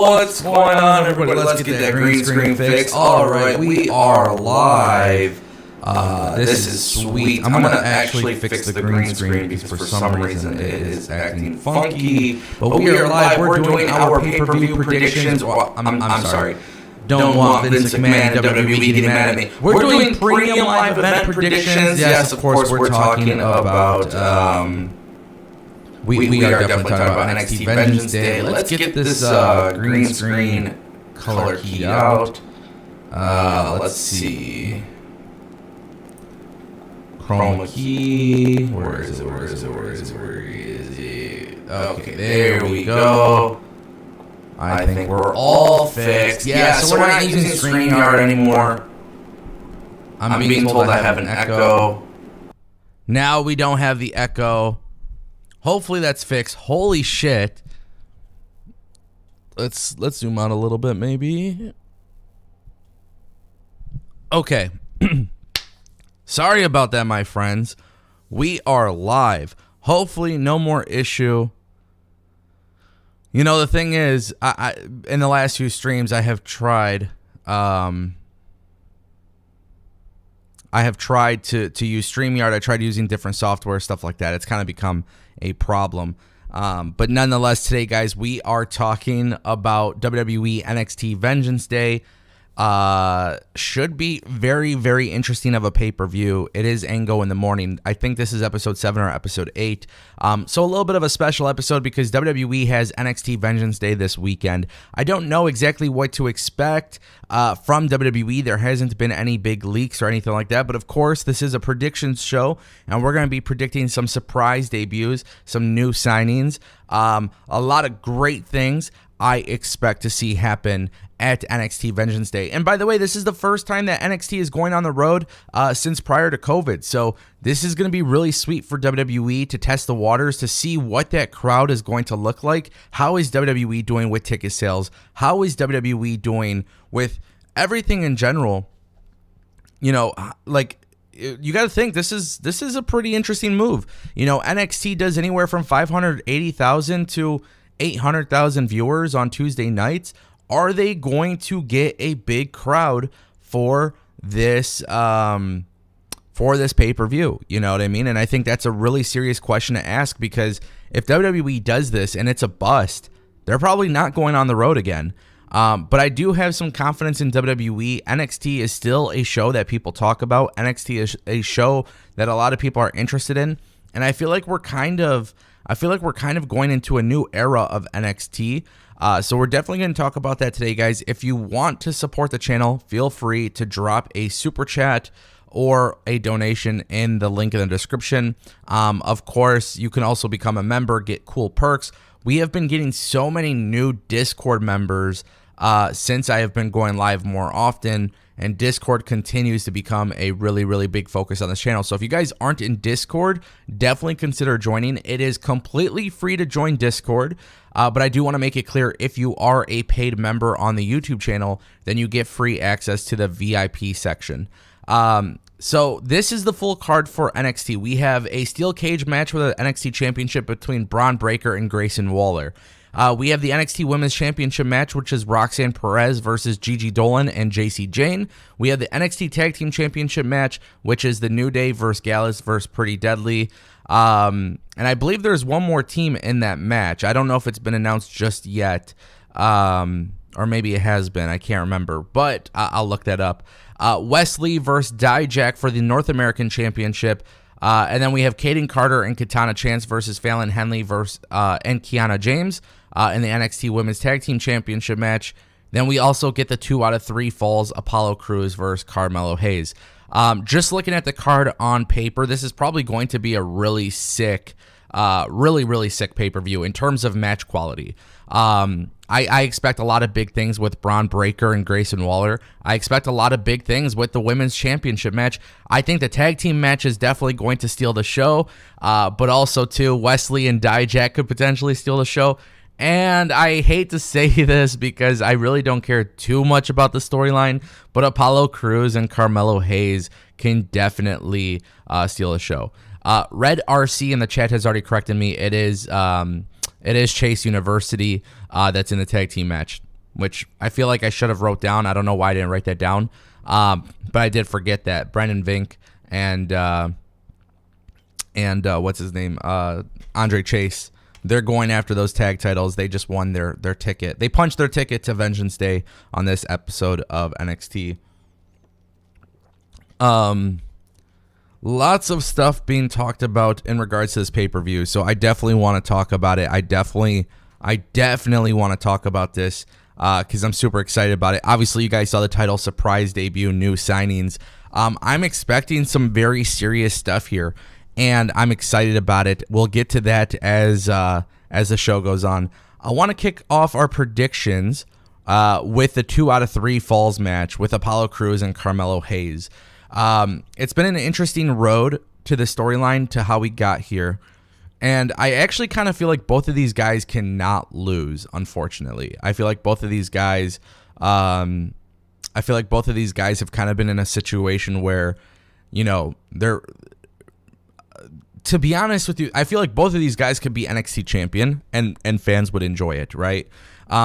What's going on, everybody? Let's get that green screen fixed. All right, we are live. This is sweet. I'm going to actually fix the green screen because for some reason it is acting funky. But we are live. We're doing our pay-per-view predictions. I'm sorry. Don't want Vince McMahon and WWE getting mad at me. We're doing premium live event predictions. Yes, of course, we're talking about... We are definitely talking about NXT Vengeance Day. Let's get this green screen color keyed out. Let's see. Chroma key. Where is it? Okay, there we go. I think we're all fixed. Yeah, so we're not using StreamYard anymore. I'm being told I have an echo. Now we don't have the echo. Hopefully that's fixed. Holy shit. Let's zoom out a little bit maybe. Okay. Sorry about that, my friends. We are live. Hopefully no more issue. You know, the thing is, I in the last few streams I have tried to use StreamYard. I tried using different software, stuff like that. It's kind of become a problem. But nonetheless, today, guys, we are talking about WWE NXT Vengeance Day. Should be very, very interesting of a pay-per-view. It is Ango in the Morning. I think this is episode 7 or episode 8. So a little bit of a special episode because WWE has NXT Vengeance Day this weekend. I don't know exactly what to expect from WWE. There hasn't been any big leaks or anything like that. But of course, this is a predictions show, and we're going to be predicting some surprise debuts, some new signings, a lot of great things I expect to see happen at NXT Vengeance Day. And by the way, this is the first time that NXT is going on the road since prior to COVID. So this is going to be really sweet for WWE to test the waters, to see what that crowd is going to look like. How is WWE doing with ticket sales? How is WWE doing with everything in general? You know, like, you got to think this is a pretty interesting move. You know, NXT does anywhere from 580,000 to 800,000 viewers on Tuesday nights. Are they going to get a big crowd for this pay-per-view? You know what I mean? And I think that's a really serious question to ask, because if WWE does this and it's a bust, they're probably not going on the road again. But I do have some confidence in WWE. NXT is still a show that people talk about. NXT is a show that a lot of people are interested in, and I feel like we're kind of going into a new era of NXT. So we're definitely going to talk about that today, guys. If you want to support the channel, feel free to drop a super chat or a donation in the link in the description. Of course, you can also become a member, get cool perks. We have been getting so many new Discord members since I have been going live more often, and Discord continues to become a really, really big focus on this channel. So if you guys aren't in Discord, definitely consider joining. It is completely free to join Discord, but I do want to make it clear, if you are a paid member on the YouTube channel, then you get free access to the VIP section. So this is the full card for NXT. We have a steel cage match for the NXT Championship between Bron Breakker and Grayson Waller. We have the NXT Women's Championship match, which is Roxanne Perez versus Gigi Dolin and Jacy Jayne. We have the NXT Tag Team Championship match, which is the New Day versus Gallus versus Pretty Deadly. And I believe there's one more team in that match. I don't know if it's been announced just yet, or maybe it has been. I can't remember, but I'll look that up. Wesley versus Dijak for the North American Championship. And then we have Kayden Carter and Katana Chance versus Fallon, Henley versus and Kiana James in the NXT Women's Tag Team Championship match. Then we also get the 2 out of 3 falls, Apollo Crews versus Carmelo Hayes. Just looking at the card on paper, this is probably going to be a really sick, really sick pay-per-view in terms of match quality. I expect a lot of big things with Bron Breakker and Grayson Waller. I expect a lot of big things with the Women's Championship match. I think the tag team match is definitely going to steal the show, but also, too, Wesley and Dijak could potentially steal the show. And I hate to say this because I really don't care too much about the storyline, but Apollo Crews and Carmelo Hayes can definitely steal the show. Red RC in the chat has already corrected me. It is Chase University that's in the tag team match. which I feel like I should have wrote down. I don't know why I didn't write that down, but I did forget that. Brendan Vink and what's his name? Andre Chase. They're going after those tag titles. They just won their ticket. They punched their ticket to Vengeance Day on this episode of NXT. Lots of stuff being talked about in regards to this pay-per-view, so I definitely want to talk about it. I definitely want to talk about this because I'm super excited about it. Obviously, you guys saw the title surprise debut, new signings. I'm expecting some very serious stuff here, and I'm excited about it. We'll get to that as the show goes on. I want to kick off our predictions with the 2 out of 3 Falls match with Apollo Crews and Carmelo Hayes. It's been an interesting road to the storyline to how we got here. And I actually kind of feel like both of these guys cannot lose, unfortunately. I feel like both of these guys have kind of been in a situation where, they're, to be honest with you, I feel like both of these guys could be NXT champion and fans would enjoy it, right?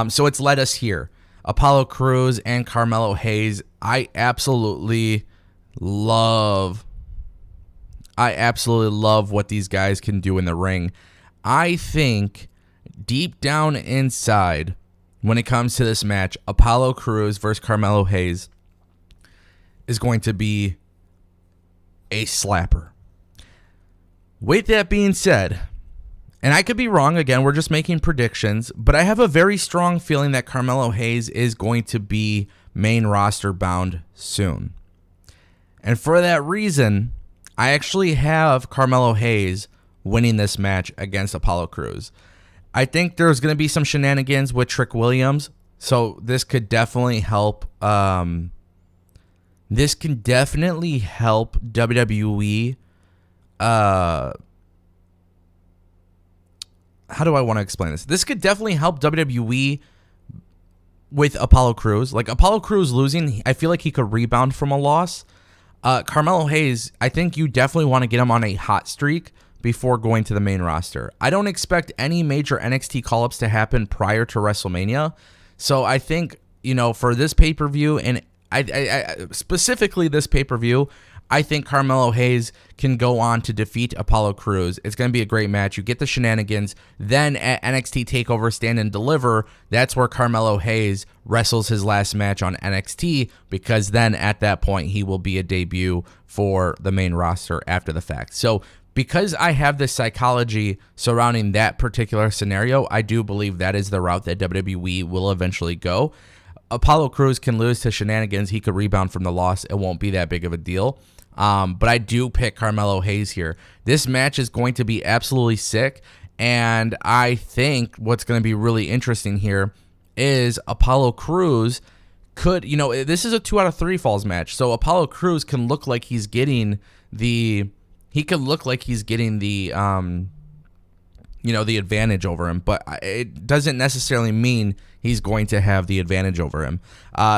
So it's led us here. Apollo Crews and Carmelo Hayes. I absolutely love what these guys can do in the ring. I think deep down inside, when it comes to this match, Apollo Crews versus Carmelo Hayes is going to be a slapper. With that being said, and I could be wrong, again, we're just making predictions, but I have a very strong feeling that Carmelo Hayes is going to be main roster bound soon. And for that reason, I actually have Carmelo Hayes winning this match against Apollo Crews. I think there's going to be some shenanigans with Trick Williams, so this could definitely help. This can definitely help WWE. How do I want to explain this? This could definitely help WWE with Apollo Crews. Like, Apollo Crews losing, I feel like he could rebound from a loss. Carmelo Hayes, I think you definitely want to get him on a hot streak before going to the main roster. I don't expect any major NXT call-ups to happen prior to WrestleMania. So I think, for this pay-per-view, and I specifically this pay-per-view, I think Carmelo Hayes can go on to defeat Apollo Crews. It's going to be a great match. You get the shenanigans. Then at NXT TakeOver Stand and Deliver, that's where Carmelo Hayes wrestles his last match on NXT, because then at that point he will be a debut for the main roster after the fact. So because I have this psychology surrounding that particular scenario, I do believe that is the route that WWE will eventually go. Apollo Crews can lose to shenanigans. He could rebound from the loss. It won't be that big of a deal. But I do pick Carmelo Hayes here. This match is going to be absolutely sick, and I think what's going to be really interesting here is Apollo Crews could, this is a 2 out of 3 Falls match, so Apollo Crews can look like he's getting the advantage over him, but it doesn't necessarily mean he's going to have the advantage over him.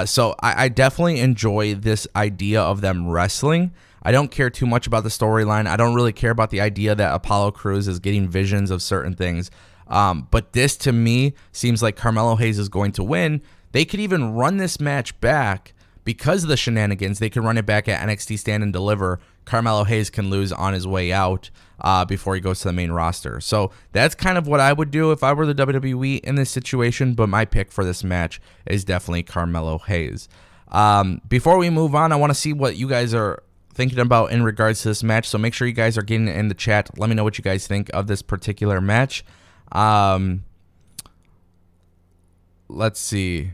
So I definitely enjoy this idea of them wrestling. I don't care too much about the storyline. I don't really care about the idea that Apollo Crews is getting visions of certain things. But this, to me, seems like Carmelo Hayes is going to win. They could even run this match back because of the shenanigans. They could run it back at NXT Stand and Deliver. Carmelo Hayes can lose on his way out before he goes to the main roster. So that's kind of what I would do if I were the WWE in this situation, but my pick for this match is definitely Carmelo Hayes. Before we move on, I want to see what you guys are thinking about in regards to this match, so make sure you guys are getting in the chat. Let me know what you guys think of this particular match. Let's see.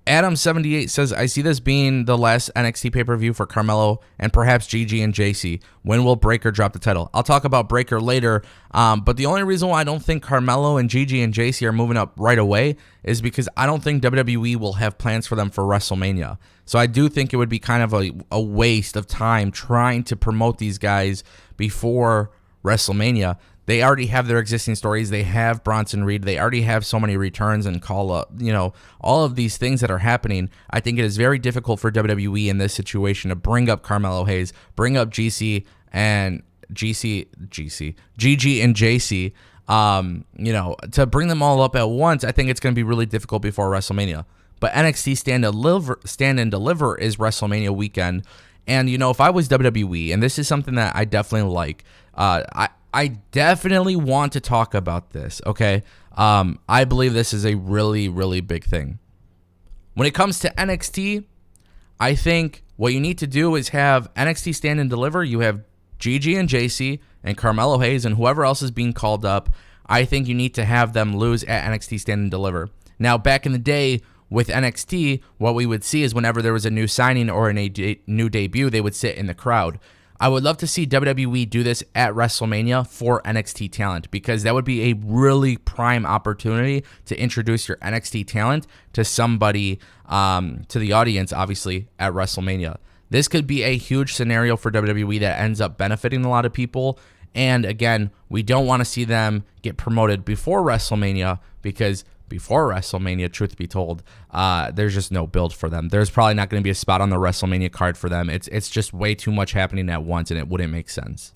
Adam78 says, I see this being the last NXT pay-per-view for Carmelo and perhaps Gigi and Jacy. When will Breakker drop the title? I'll talk about Breakker later, but the only reason why I don't think Carmelo and Gigi and Jacy are moving up right away is because I don't think WWE will have plans for them for WrestleMania. So I do think it would be kind of a waste of time trying to promote these guys before WrestleMania. They already have their existing stories. They have Bronson Reed. They already have so many returns and call-up, all of these things that are happening. I think it is very difficult for WWE in this situation to bring up Carmelo Hayes, bring up Gigi and Jacy, to bring them all up at once. I think it's going to be really difficult before WrestleMania. but NXT Stand and Deliver is WrestleMania weekend. And, you know, if I was WWE, and this is something that I definitely like, I definitely want to talk about this, okay? I believe this is a really, really big thing. When it comes to NXT, I think what you need to do is have NXT Stand and Deliver. You have Gigi and Jacy and Carmelo Hayes and whoever else is being called up. I think you need to have them lose at NXT Stand and Deliver. Now, back in the day with NXT, what we would see is whenever there was a new signing or a new debut, they would sit in the crowd. I would love to see WWE do this at WrestleMania for NXT talent, because that would be a really prime opportunity to introduce your NXT talent to somebody, to the audience, obviously, at WrestleMania. This could be a huge scenario for WWE that ends up benefiting a lot of people. And again, we don't want to see them get promoted before WrestleMania, because before WrestleMania, truth be told, there's just no build for them. There's probably not going to be a spot on the WrestleMania card for them. It's just way too much happening at once, and it wouldn't make sense.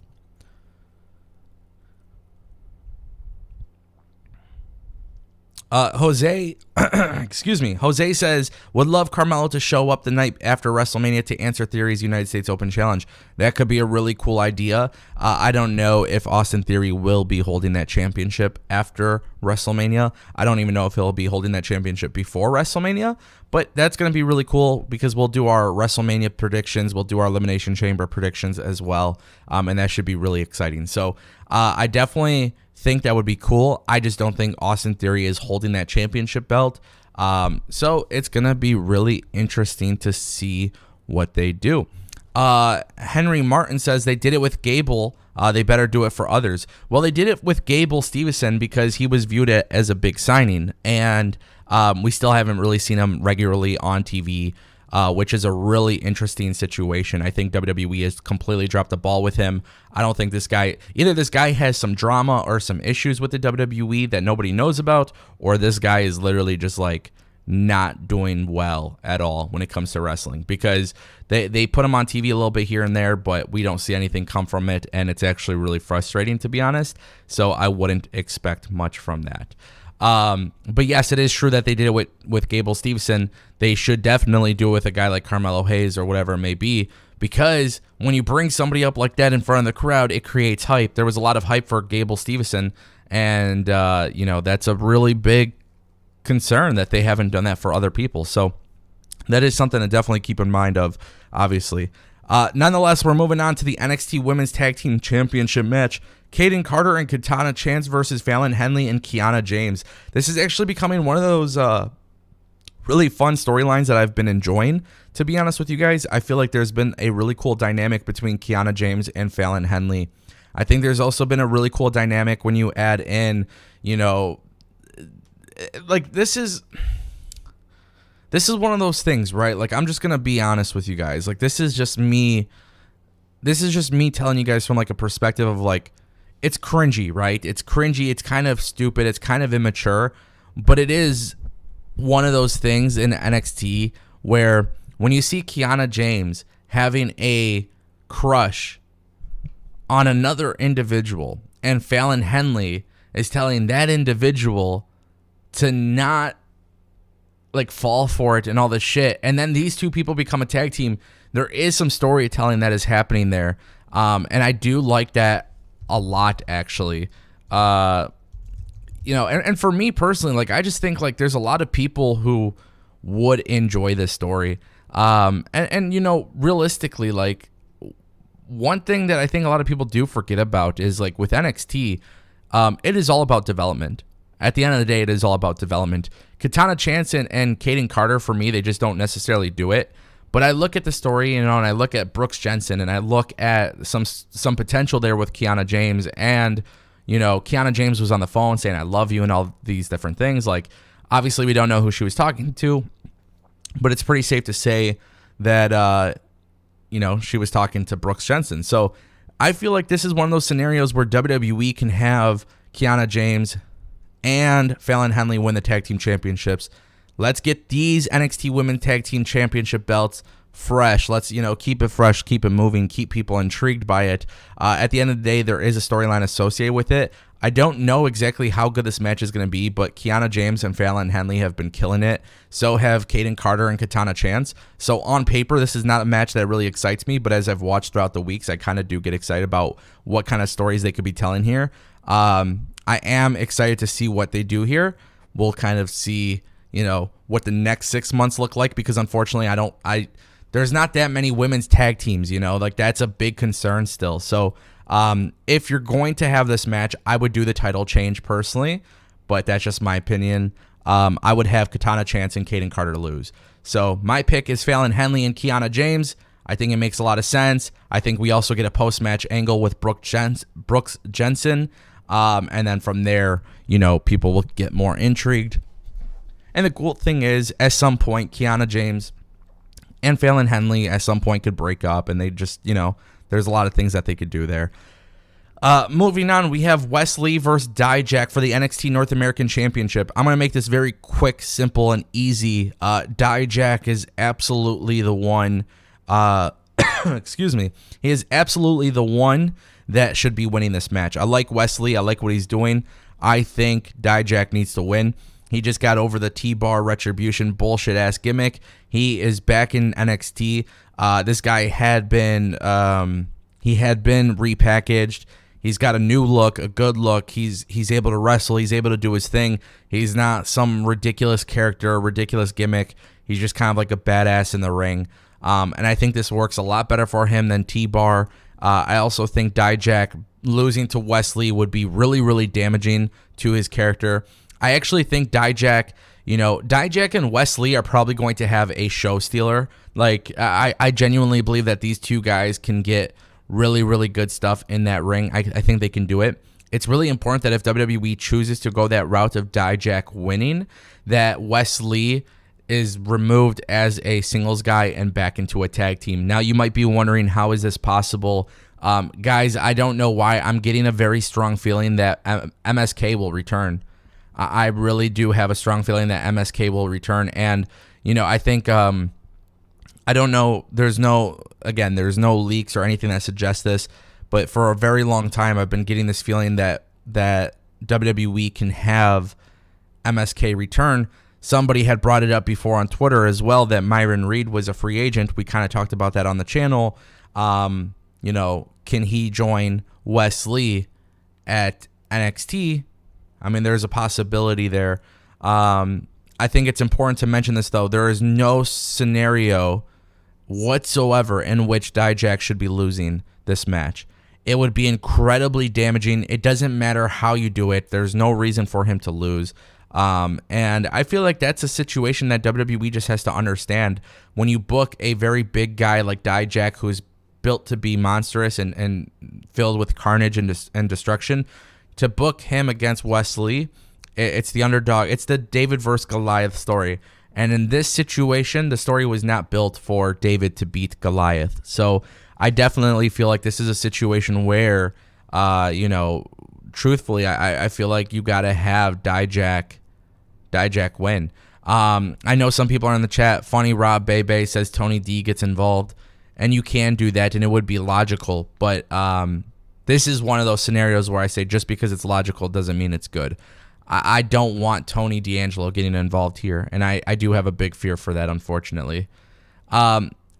Jose, excuse me. Jose says, would love Carmelo to show up the night after WrestleMania to answer Theory's United States Open Challenge. That could be a really cool idea. I don't know if Austin Theory will be holding that championship after WrestleMania. I don't even know if he'll be holding that championship before WrestleMania, but that's going to be really cool because we'll do our WrestleMania predictions. We'll do our Elimination Chamber predictions as well, and that should be really exciting. So I definitely think that would be cool. I just don't think Austin Theory is holding that championship belt. So it's going to be really interesting to see what they do. Henry Martin says they did it with Gable. They better do it for others. Well, they did it with Gable Steveson because he was viewed as a big signing, and we still haven't really seen him regularly on TV, which is a really interesting situation. I think WWE has completely dropped the ball with him. I don't think either this guy has some drama or some issues with the WWE that nobody knows about, or this guy is literally just like not doing well at all when it comes to wrestling, because they put him on TV a little bit here and there, but we don't see anything come from it, and it's actually really frustrating, to be honest. So I wouldn't expect much from that. But yes, it is true that they did it with Gable Steveson. They should definitely do it with a guy like Carmelo Hayes or whatever it may be, because when you bring somebody up like that in front of the crowd, it creates hype. There was a lot of hype for Gable Steveson, and that's a really big concern that they haven't done that for other people. So that is something to definitely keep in mind of, obviously. Nonetheless, we're moving on to the NXT Women's Tag Team Championship match. Kayden Carter and Katana Chance versus Fallon, Henley, and Kiana James. This is actually becoming one of those really fun storylines that I've been enjoying, to be honest with you guys. I feel like there's been a really cool dynamic between Kiana James and Fallon Henley. I think there's also been a really cool dynamic when you add in, like this is one of those things, right? Like, I'm just going to be honest with you guys. Like, this is just me telling you guys from like a perspective of like, it's cringy, right? It's cringy. It's kind of stupid. It's kind of immature, but it is one of those things in NXT where when you see Kiana James having a crush on another individual and Fallon Henley is telling that individual to not like fall for it and all this shit, and then these two people become a tag team, there is some storytelling that is happening there, and I do like that a lot, actually. And for me personally, like, I just think like there's a lot of people who would enjoy this story, and realistically, like, one thing that I think a lot of people do forget about is like with NXT, it is all about development. At the end of the day, it is all about development. Katana Chance and Kayden Carter, for me, they just don't necessarily do it. But I look at the story, and I look at Brooks Jensen, and I look at some potential there with Kiana James. And, Kiana James was on the phone saying, "I love you," and all these different things. Like, obviously, we don't know who she was talking to, but it's pretty safe to say that, she was talking to Brooks Jensen. So I feel like this is one of those scenarios where WWE can have Kiana James and Fallon Henley win the tag team championships. Let's get these NXT Women's Tag Team Championship belts fresh. Let's, keep it fresh, keep it moving, keep people intrigued by it. At the end of the day, there is a storyline associated with it. I don't know exactly how good this match is going to be, but Kiana James and Fallon Henley have been killing it. So have Kayden Carter and Katana Chance. So on paper, this is not a match that really excites me, but as I've watched throughout the weeks, I kind of do get excited about what kind of stories they could be telling here. I am excited to see what they do here. We'll kind of see, what the next 6 months look like, because unfortunately, there's not that many women's tag teams, that's a big concern still. So if you're going to have this match, I would do the title change personally, but that's just my opinion. I would have Katana Chance and Kayden Carter lose. So my pick is Fallon Henley and Kiana James. I think it makes a lot of sense. I think we also get a post-match angle with Brooks Jensen. And then from there, people will get more intrigued. And the cool thing is, at some point, Kiana James and Fallon Henley at some point could break up, and they just, there's a lot of things that they could do there. Moving on, we have Wesley versus Dijak for the NXT North American Championship. I'm going to make this very quick, simple, and easy. Dijak is absolutely the one. Excuse me. He is absolutely the one that should be winning this match. I like Wesley. I like what he's doing. I think Dijak needs to win. He just got over the T-Bar Retribution bullshit-ass gimmick. He is back in NXT. This guy had been repackaged. He's got a new look, a good look. He's able to wrestle. He's able to do his thing. He's not some ridiculous character, ridiculous gimmick. He's just kind of like a badass in the ring. And I think this works a lot better for him than T-Bar. I also think Dijak losing to Wesley would be really, really damaging to his character. I actually think Dijak and Wesley are probably going to have a show stealer. I genuinely believe that these two guys can get really, really good stuff in that ring. I think they can do it. It's really important that if WWE chooses to go that route of Dijak winning, that Wesley is removed as a singles guy and back into a tag team. Now, you might be wondering, how is this possible? Guys, I don't know why. I'm getting a very strong feeling that MSK will return. I really do have a strong feeling that MSK will return. And, I think, I don't know, there's no leaks or anything that suggests this, but for a very long time, I've been getting this feeling that WWE can have MSK return. Somebody had brought it up before on Twitter as well, that Myron Reed was a free agent. We kind of talked about that on the channel. Can he join Wesley at NXT? I mean, there's a possibility there. I think it's important to mention this, though. There is no scenario whatsoever in which Dijak should be losing this match. It would be incredibly damaging. It doesn't matter how you do it. There's no reason for him to lose. And I feel like that's a situation that WWE just has to understand. When you book a very big guy like Dijak, who's built to be monstrous and filled with carnage and destruction, to book him against Wesley, it's the underdog. It's the David versus Goliath story. And in this situation, the story was not built for David to beat Goliath. So I definitely feel like this is a situation where, truthfully, I feel like you got to have Dijak win. I know some people are in the chat. Funny Rob Bebe says Tony D gets involved, and you can do that, and it would be logical. But this is one of those scenarios where I say just because it's logical doesn't mean it's good. I don't want Tony D'Angelo getting involved here, and I do have a big fear for that, unfortunately.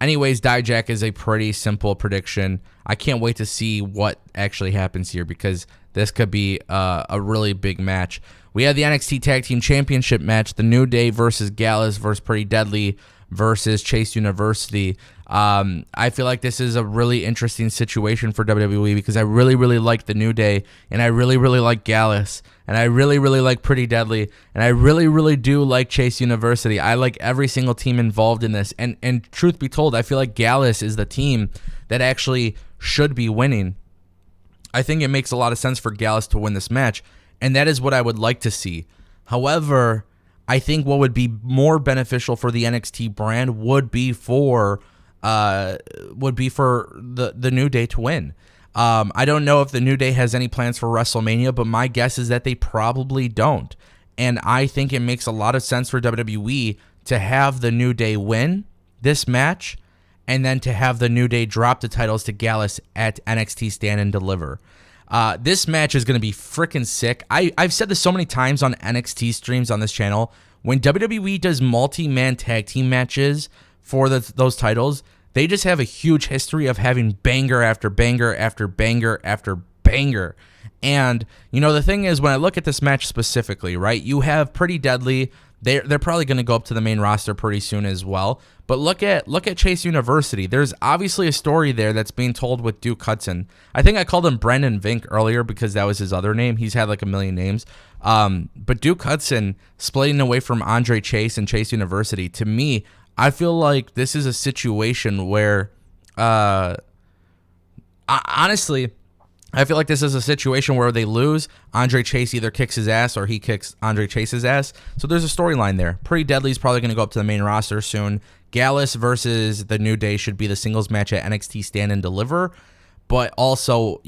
Anyways, Dijak is a pretty simple prediction. I can't wait to see what actually happens here, because this could be a really big match. We have the NXT Tag Team Championship match, The New Day versus Gallus versus Pretty Deadly versus Chase University. I feel like this is a really interesting situation for WWE, because I really, really like The New Day, and I really, really like Gallus, and I really, really like Pretty Deadly, and I really, really do like Chase University. I like every single team involved in this, and truth be told, I feel like Gallus is the team that actually should be winning. I think it makes a lot of sense for Gallus to win this match, and that is what I would like to see. However, I think what would be more beneficial for the NXT brand would be for the New Day to win. I don't know if the New Day has any plans for WrestleMania, but my guess is that they probably don't. And I think it makes a lot of sense for WWE to have the New Day win this match, and then to have the New Day drop the titles to Gallus at NXT Stand and Deliver. This match is going to be freaking sick. I've said this so many times on NXT streams on this channel. When WWE does multi-man tag team matches for those titles, they just have a huge history of having banger after banger after banger after banger. And, the thing is, when I look at this match specifically, right, you have Pretty Deadly. They're probably going to go up to the main roster pretty soon as well. But look at Chase University. There's obviously a story there that's being told with Duke Hudson. I think I called him Brendan Vink earlier because that was his other name. He's had like a million names. But Duke Hudson splitting away from Andre Chase and Chase University, to me, I feel like this is a situation where, honestly, I feel like this is a situation where they lose. Andre Chase either kicks his ass or he kicks Andre Chase's ass. So there's a storyline there. Pretty Deadly's probably going to go up to the main roster soon. Gallus versus The New Day should be the singles match at NXT Stand and Deliver. But also,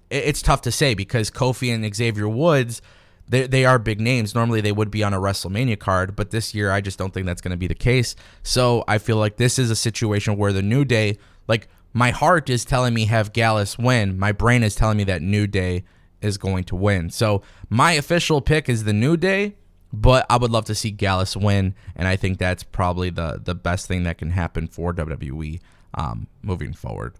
it's tough to say because Kofi and Xavier Woods, they are big names. Normally they would be on a WrestleMania card, but this year I just don't think that's going to be the case. So I feel like this is a situation where The New Day, like, my heart is telling me have Gallus win. My brain is telling me that New Day is going to win. So my official pick is The New Day, but I would love to see Gallus win, and I think that's probably the best thing that can happen for WWE moving forward.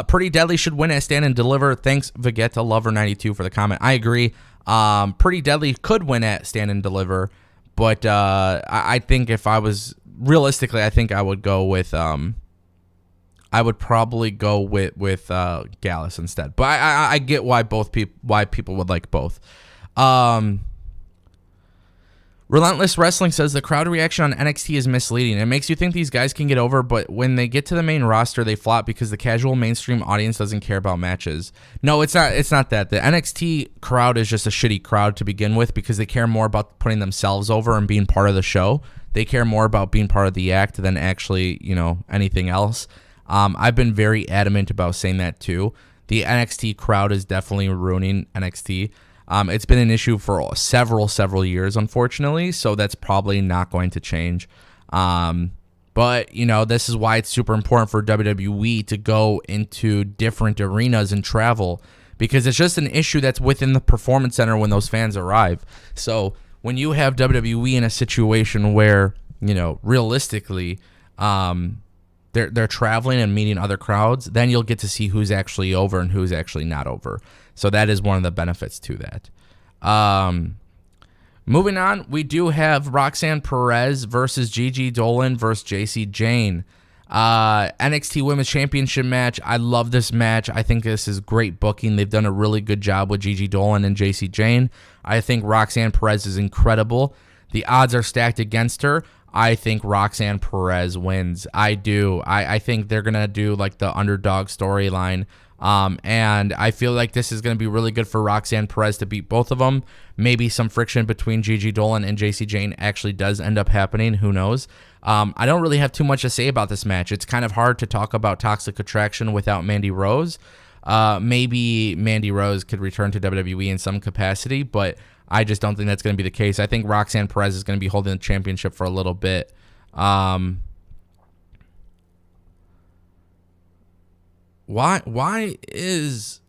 Pretty Deadly should win at Stand and Deliver. Thanks, Vegeta Lover 92 for the comment. I agree. Pretty Deadly could win at Stand and Deliver, but I think if I was realistically, I think I would go with I would probably go with Gallus instead. But I get why people would like both. Relentless Wrestling says the crowd reaction on NXT is misleading. It makes you think these guys can get over, but when they get to the main roster, they flop because the casual mainstream audience doesn't care about matches. No, it's not. It's not that. The NXT crowd is just a shitty crowd to begin with because they care more about putting themselves over and being part of the show. They care more about being part of the act than actually, anything else. I've been very adamant about saying that too. The NXT crowd is definitely ruining NXT. It's been an issue for several years, unfortunately, so that's probably not going to change. But, this is why it's super important for WWE to go into different arenas and travel, because it's just an issue that's within the Performance Center when those fans arrive. So when you have WWE in a situation where, realistically, they're traveling and meeting other crowds, then you'll get to see who's actually over and who's actually not over. So that is one of the benefits to that. Moving on, we do have Roxanne Perez versus Gigi Dolin versus Jacy Jayne. NXT Women's Championship match. I love this match. I think this is great booking. They've done a really good job with Gigi Dolin and Jacy Jayne. I think Roxanne Perez is incredible. The odds are stacked against her. I think Roxanne Perez wins. I do. I think they're going to do like the underdog storyline. And I feel like this is going to be really good for Roxanne Perez to beat both of them. Maybe some friction between Gigi Dolin and Jacy Jayne actually does end up happening. Who knows? I don't really have too much to say about this match. It's kind of hard to talk about Toxic Attraction without Mandy Rose. Maybe Mandy Rose could return to WWE in some capacity, but I just don't think that's going to be the case. I think Roxanne Perez is going to be holding the championship for a little bit. Why is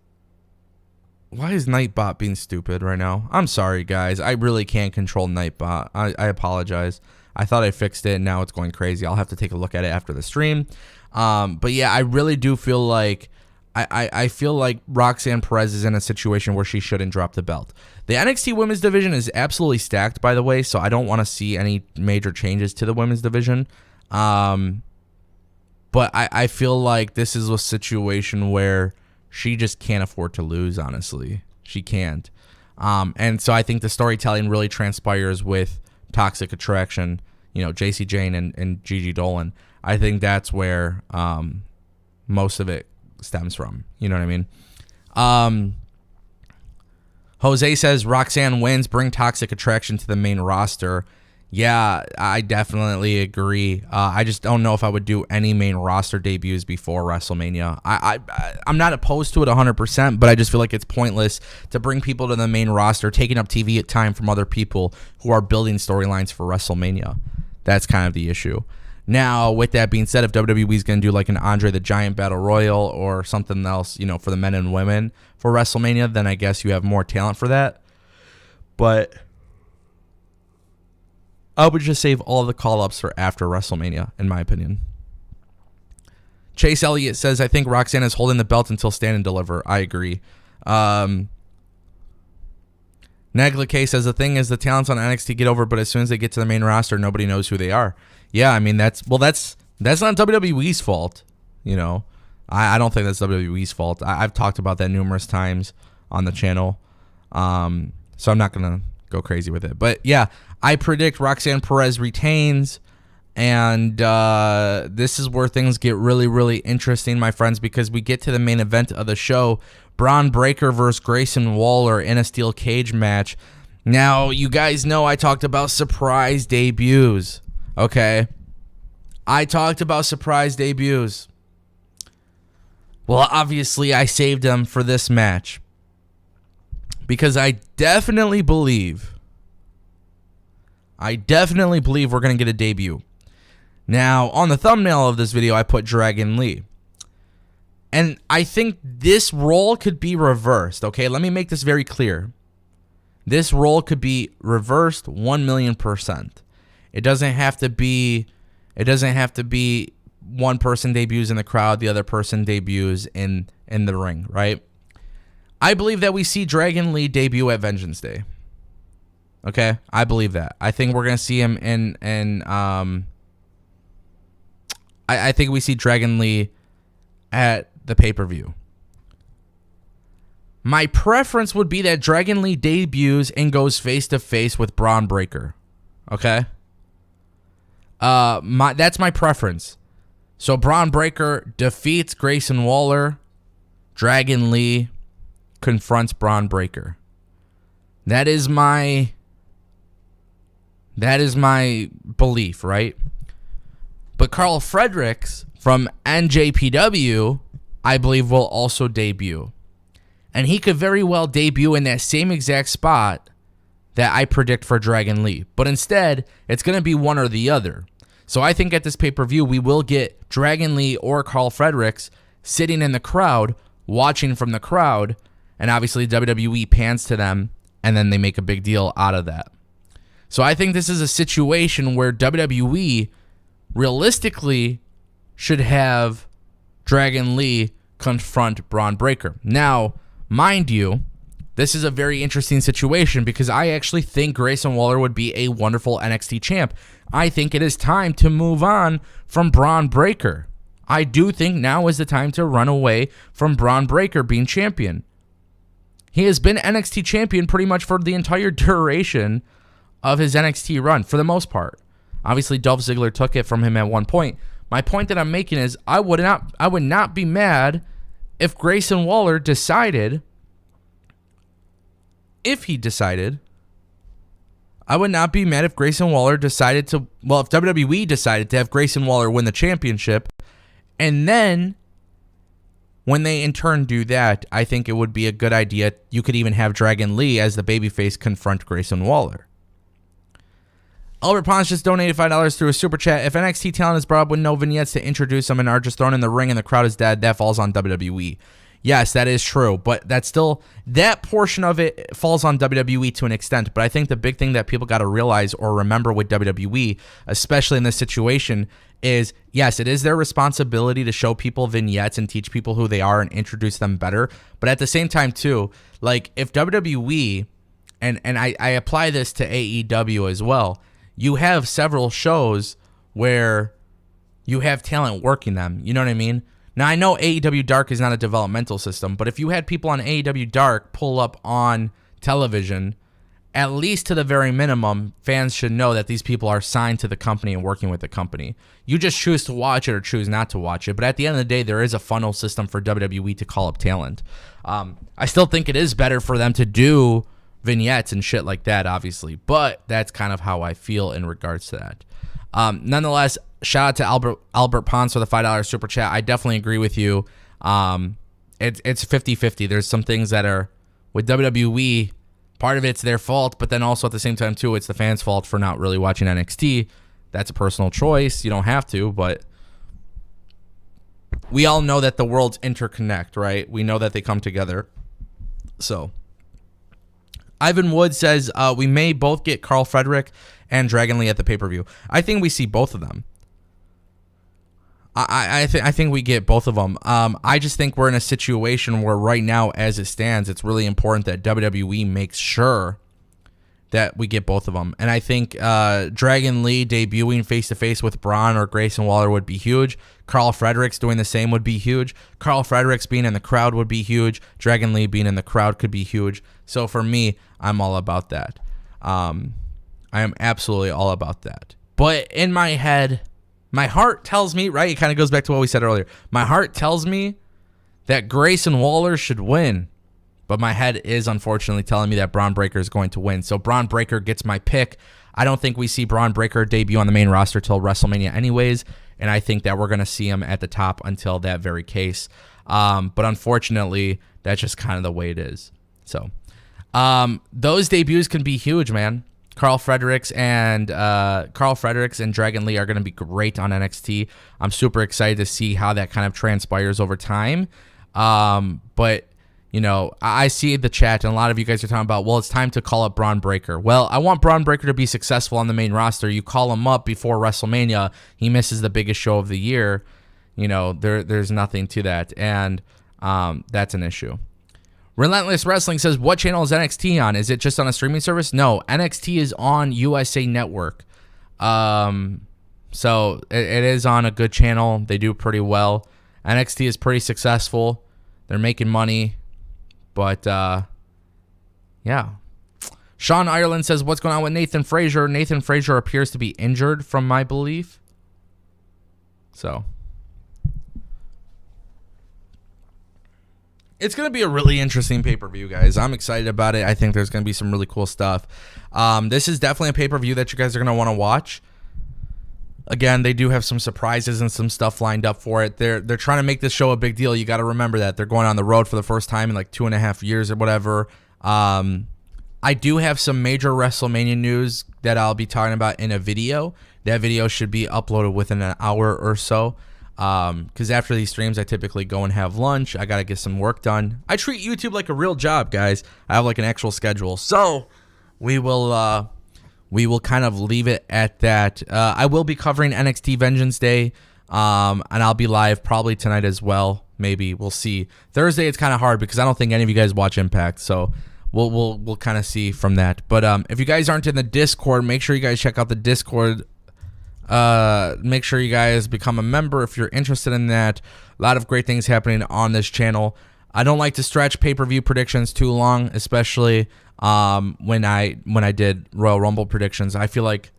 Nightbot being stupid right now? I'm sorry, guys. I really can't control Nightbot. I apologize. I thought I fixed it, and now it's going crazy. I'll have to take a look at it after the stream. But yeah, I really do feel like I feel like Roxanne Perez is in a situation where she shouldn't drop the belt. The NXT Women's Division is absolutely stacked, by the way, so I don't want to see any major changes to the Women's Division. But I feel like this is a situation where she just can't afford to lose, honestly. She can't. And so I think the storytelling really transpires with Toxic Attraction, Jacy Jayne and Gigi Dolin. I think that's where most of it stems from. You know what I mean? Jose says Roxanne wins, bring Toxic Attraction to the main roster. Yeah, I definitely agree. I just don't know if I would do any main roster debuts before WrestleMania. I'm not opposed to it 100%, but I just feel like it's pointless to bring people to the main roster, taking up TV time from other people who are building storylines for WrestleMania. That's kind of the issue. Now, with that being said, if WWE is going to do like an Andre the Giant Battle Royal or something else, you know, for the men and women for WrestleMania, then I guess you have more talent for that. But I would just save all the call-ups for after WrestleMania, in my opinion. Chase Elliott says, I think Roxanne is holding the belt until Stand and Deliver. I agree. Nagla K says, the thing is the talents on NXT get over, but as soon as they get to the main roster, nobody knows who they are. Yeah, I mean, that's not WWE's fault. You know, I don't think that's WWE's fault. I've talked about that numerous times on the channel. So I'm not going to go crazy with it. But yeah, I predict Roxanne Perez retains. And this is where things get really, really interesting, my friends, because we get to the main event of the show. Bron Breakker versus Grayson Waller in a steel cage match. Now, you guys know I talked about surprise debuts. Okay? I talked about surprise debuts. Well, obviously, I saved them for this match. Because I definitely believe we're going to get a debut. Now, on the thumbnail of this video, I put Dragon Lee. And I think this role could be reversed, okay? Let me make this very clear. This role could be reversed 1,000,000%. It doesn't have to be one person debuts in the crowd, the other person debuts in the ring, right? I believe that we see Dragon Lee debut at Vengeance Day. Okay? I believe that. I think we're going to see him I think we see Dragon Lee at the pay-per-view. My preference would be that Dragon Lee debuts and goes face-to-face with Bron Breakker. Okay? That's my preference. So Bron Breakker defeats Grayson Waller. Dragon Lee confronts Bron Breakker. That is my belief, right? But Carl Fredericks from NJPW, I believe, will also debut. And he could very well debut in that same exact spot that I predict for Dragon Lee. But instead, it's going to be one or the other. So I think at this pay-per-view, we will get Dragon Lee or Carl Fredericks sitting in the crowd, watching from the crowd, and obviously WWE pans to them, and then they make a big deal out of that. So I think this is a situation where WWE realistically should have Dragon Lee confront Bron Breakker. Now, mind you, this is a very interesting situation because I actually think Grayson Waller would be a wonderful NXT champ. I think it is time to move on from Bron Breakker. I do think now is the time to run away from Bron Breakker being champion. He has been NXT champion pretty much for the entire duration of his NXT run, for the most part. Obviously, Dolph Ziggler took it from him at one point. My point that I'm making is I would not be mad if Grayson Waller decided, I would not be mad if Grayson Waller decided to, well, if WWE decided to have Grayson Waller win the championship, and then when they in turn do that, I think it would be a good idea. You could even have Dragon Lee as the babyface confront Grayson Waller. Albert Pons just donated $5 through a super chat. If NXT talent is brought up with no vignettes to introduce them and are just thrown in the ring and the crowd is dead, that falls on WWE. Yes, that is true, but that's still, that portion of it falls on WWE to an extent. But I think the big thing that people got to realize or remember with WWE, especially in this situation, is yes, it is their responsibility to show people vignettes and teach people who they are and introduce them better. But at the same time, too, like if WWE, and I apply this to AEW as well, you have several shows where you have talent working them. You know what I mean? Now, I know AEW Dark is not a developmental system, but if you had people on AEW Dark pull up on television, at least to the very minimum, fans should know that these people are signed to the company and working with the company. You just choose to watch it or choose not to watch it, but at the end of the day, there is a funnel system for WWE to call up talent. I still think it is better for them to do vignettes and shit like that, obviously, but that's kind of how I feel in regards to that. Nonetheless, shout out to Albert Pons for the $5 super chat. I definitely agree with you. It's 50-50. There's some things that are with WWE, part of it's their fault, but then also at the same time too, it's the fans' fault for not really watching NXT. That's a personal choice. You don't have to, but we all know that the worlds interconnect, right? We know that they come together. So Ivan Wood says we may both get Carl Frederick and Dragon Lee at the pay-per-view. I think we see both of them. I think we get both of them. I just think we're in a situation where right now, as it stands, it's really important that WWE makes sure that we get both of them. And I think Dragon Lee debuting face-to-face with Bron or Grayson Waller would be huge. Carl Fredericks doing the same would be huge. Carl Fredericks being in the crowd would be huge. Dragon Lee being in the crowd could be huge. So for me, I'm all about that. I am absolutely all about that. But in my head, my heart tells me, right? It kind of goes back to what we said earlier. My heart tells me that Grayson Waller should win. But my head is unfortunately telling me that Bron Breakker is going to win. So Bron Breakker gets my pick. I don't think we see Bron Breakker debut on the main roster till WrestleMania anyways. And I think that we're going to see him at the top until that very case. But unfortunately, that's just kind of the way it is. So those debuts can be huge, man. Carl Fredericks and Dragon Lee are going to be great on NXT. I'm super excited to see how that kind of transpires over time. But you know, I see the chat, and a lot of you guys are talking about, well, it's time to call up Bron Breakker. Well, I want Bron Breakker to be successful on the main roster. You call him up before WrestleMania, he misses the biggest show of the year. You know, there's nothing to that, and that's an issue. Relentless Wrestling says, what channel is NXT on? Is it just on a streaming service? No, NXT is on USA Network. So it is on a good channel. They do pretty well. NXT is pretty successful. They're making money. But, yeah. Sean Ireland says, what's going on with Nathan Frazier? Nathan Frazier appears to be injured from my belief. So it's going to be a really interesting pay-per-view, guys. I'm excited about it. I think there's going to be some really cool stuff. This is definitely a pay-per-view that you guys are going to want to watch. Again, they do have some surprises and some stuff lined up for it. They're trying to make this show a big deal. You got to remember that. They're going on the road for the first time in like 2.5 years or whatever. I do have some major WrestleMania news that I'll be talking about in a video. That video should be uploaded within an hour or so. Because after these streams, I typically go and have lunch. I got to get some work done. I treat YouTube like a real job, guys. I have like an actual schedule. So we will kind of leave it at that. I will be covering NXT Vengeance Day, and I'll be live probably tonight as well. Maybe we'll see. Thursday it's kind of hard because I don't think any of you guys watch Impact, so we'll kind of see from that. But if you guys aren't in the Discord, make sure you guys check out the Discord. Make sure you guys become a member if you're interested in that. A lot of great things happening on this channel. I don't like to stretch pay-per-view predictions too long, especially when I did Royal Rumble predictions. I feel like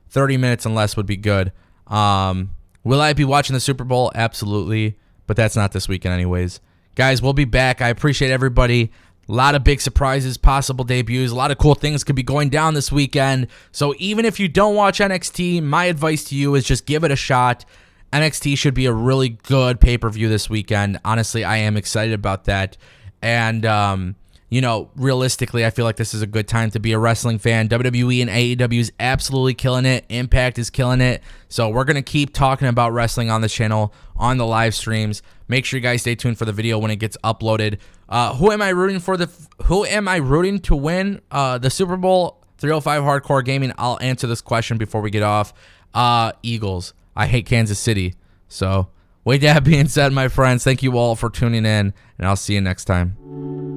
30 minutes and less would be good. Will I be watching the Super Bowl? Absolutely, but that's not this weekend anyways. Guys, we'll be back. I appreciate everybody. A lot of big surprises, possible debuts. A lot of cool things could be going down this weekend. So even if you don't watch NXT, my advice to you is just give it a shot. NXT should be a really good pay-per-view this weekend. Honestly, I am excited about that. And, you know, realistically, I feel like this is a good time to be a wrestling fan. WWE and AEW is absolutely killing it. Impact is killing it. So we're going to keep talking about wrestling on this channel, on the live streams. Make sure you guys stay tuned for the video when it gets uploaded. Who am I rooting for? Who am I rooting to win the Super Bowl? 305 Hardcore Gaming. I'll answer this question before we get off. Eagles. I hate Kansas City. So with that being said, my friends, thank you all for tuning in, and I'll see you next time.